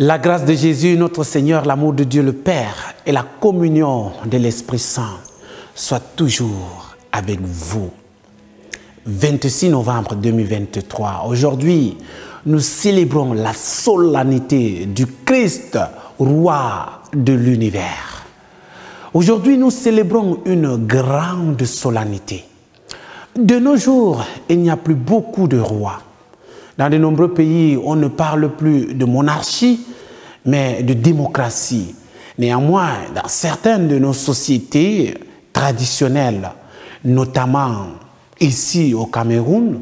La grâce de Jésus, notre Seigneur, l'amour de Dieu le Père et la communion de l'Esprit Saint soient toujours avec vous. 26 novembre 2023. Aujourd'hui, nous célébrons la solennité du Christ, roi de l'univers. Aujourd'hui, nous célébrons une grande solennité. De nos jours, il n'y a plus beaucoup de rois. Dans de nombreux pays, on ne parle plus de monarchie, mais de démocratie. Néanmoins, dans certaines de nos sociétés traditionnelles, notamment ici au Cameroun,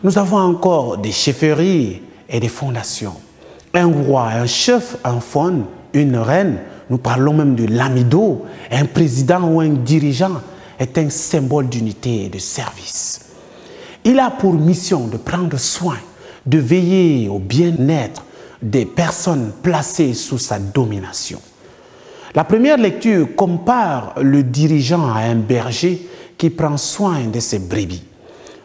nous avons encore des chefferies et des fondations. Un roi, un chef, un faune, une reine, nous parlons même de l'amido, un président ou un dirigeant est un symbole d'unité et de service. Il a pour mission de prendre soin, de veiller au bien-être des personnes placées sous sa domination. La première lecture compare le dirigeant à un berger qui prend soin de ses brebis.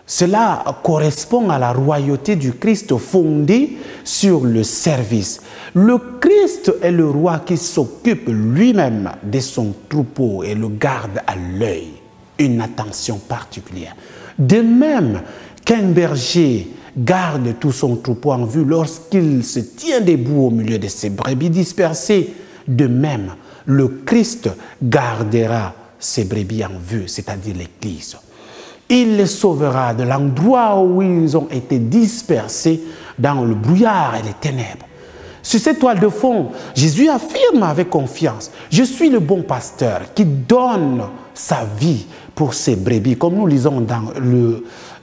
Cela correspond à la royauté du Christ fondée sur le service. Le Christ est le roi qui s'occupe lui-même de son troupeau et le garde à l'œil, une attention particulière. De même qu'un berger garde tout son troupeau en vue lorsqu'il se tient debout au milieu de ses brebis dispersées, de même, le Christ gardera ses brebis en vue, c'est-à-dire l'Église. Il les sauvera de l'endroit où ils ont été dispersés dans le brouillard et les ténèbres. Sur cette toile de fond, Jésus affirme avec confiance: « Je suis le bon pasteur qui donne sa vie pour ses brebis », comme nous lisons dans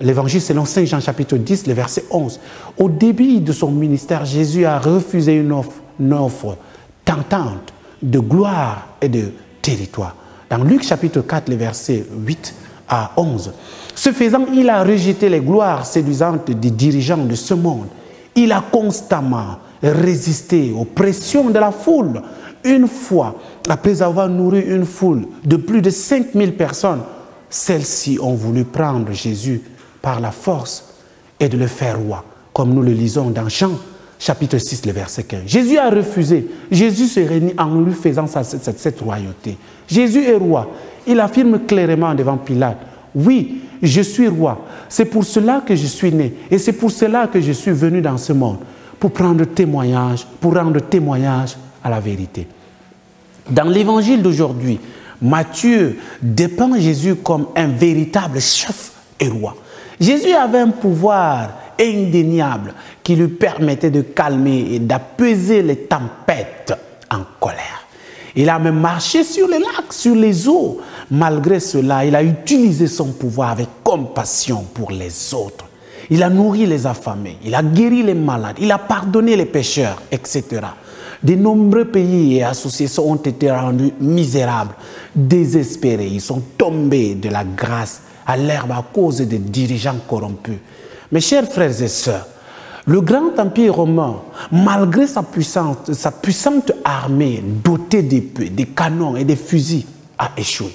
l'Évangile selon Saint Jean chapitre 10, le verset 11. Au début de son ministère, Jésus a refusé une offre tentante de gloire et de territoire. Dans Luc chapitre 4, le verset 8 à 11. Ce faisant, il a rejeté les gloires séduisantes des dirigeants de ce monde. Il a constamment résisté aux pressions de la foule. Une fois, après avoir nourri une foule de plus de 5000 personnes, celles-ci ont voulu prendre Jésus par la force et de le faire roi, comme nous le lisons dans Jean chapitre 6, le verset 15. Jésus a refusé. Jésus se réunit en lui faisant cette royauté. Jésus est roi. Il affirme clairement devant Pilate: « Oui, je suis roi. C'est pour cela que je suis né. Et c'est pour cela que je suis venu dans ce monde, pour prendre témoignage, pour rendre témoignage à la vérité. » Dans l'évangile d'aujourd'hui, Matthieu dépeint Jésus comme un véritable chef et roi. Jésus avait un pouvoir indéniable qui lui permettait de calmer et d'apaiser les tempêtes en colère. Il a même marché sur les lacs, sur les eaux. Malgré cela, il a utilisé son pouvoir avec compassion pour les autres. Il a nourri les affamés, il a guéri les malades, il a pardonné les pécheurs, etc. De nombreux pays et associations ont été rendus misérables, désespérés. Ils sont tombés de la grâce à l'herbe à cause des dirigeants corrompus. Mes chers frères et sœurs, le grand empire romain, malgré sa puissante armée dotée d'épées, des canons et des fusils, a échoué.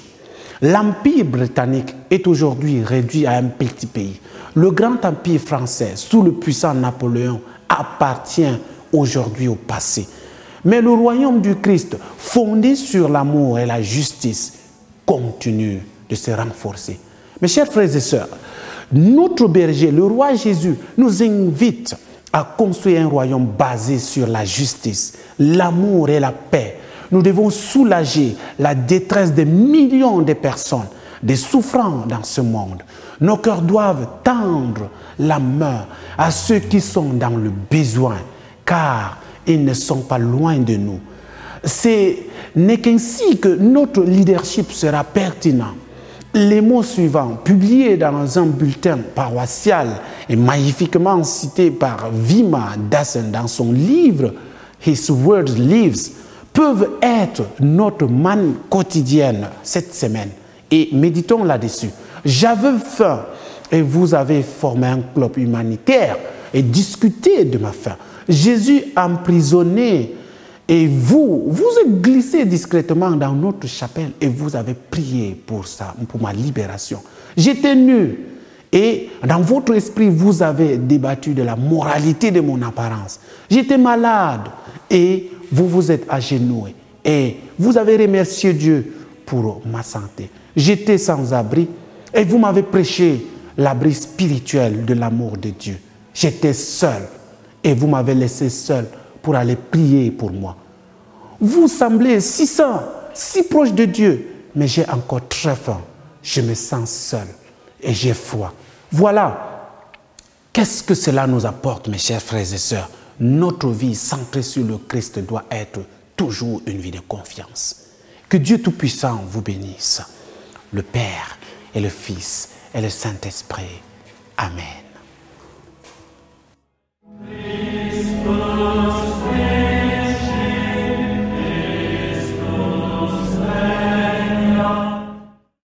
L'empire britannique est aujourd'hui réduit à un petit pays. Le grand empire français, sous le puissant Napoléon, appartient aujourd'hui au passé. Mais le royaume du Christ, fondé sur l'amour et la justice, continue de se renforcer. Mes chers frères et sœurs, notre berger, le roi Jésus, nous invite à construire un royaume basé sur la justice, l'amour et la paix. Nous devons soulager la détresse de millions de personnes, des souffrants dans ce monde. Nos cœurs doivent tendre la main à ceux qui sont dans le besoin, car ils ne sont pas loin de nous. Ce n'est qu'ainsi que notre leadership sera pertinent. Les mots suivants, publiés dans un bulletin paroissial et magnifiquement cités par Vima Dassen dans son livre « His Word Lives », peuvent être notre manne quotidienne cette semaine. Et méditons là-dessus. J'avais faim et vous avez formé un club humanitaire et discuté de ma faim. Jésus emprisonné et vous êtes glissé discrètement dans notre chapelle et vous avez prié pour ça, pour ma libération. J'étais nu et dans votre esprit, vous avez débattu de la moralité de mon apparence. J'étais malade et vous vous êtes agenouillé et vous avez remercié Dieu pour ma santé. J'étais sans abri et vous m'avez prêché l'abri spirituel de l'amour de Dieu. J'étais seul et vous m'avez laissé seul pour aller prier pour moi. Vous semblez si saint, si proche de Dieu, mais j'ai encore très faim. Je me sens seul et j'ai froid. Voilà. Qu'est-ce que cela nous apporte, mes chers frères et sœurs? Notre vie centrée sur le Christ doit être toujours une vie de confiance. Que Dieu Tout-Puissant vous bénisse. Le Père et le Fils et le Saint-Esprit. Amen.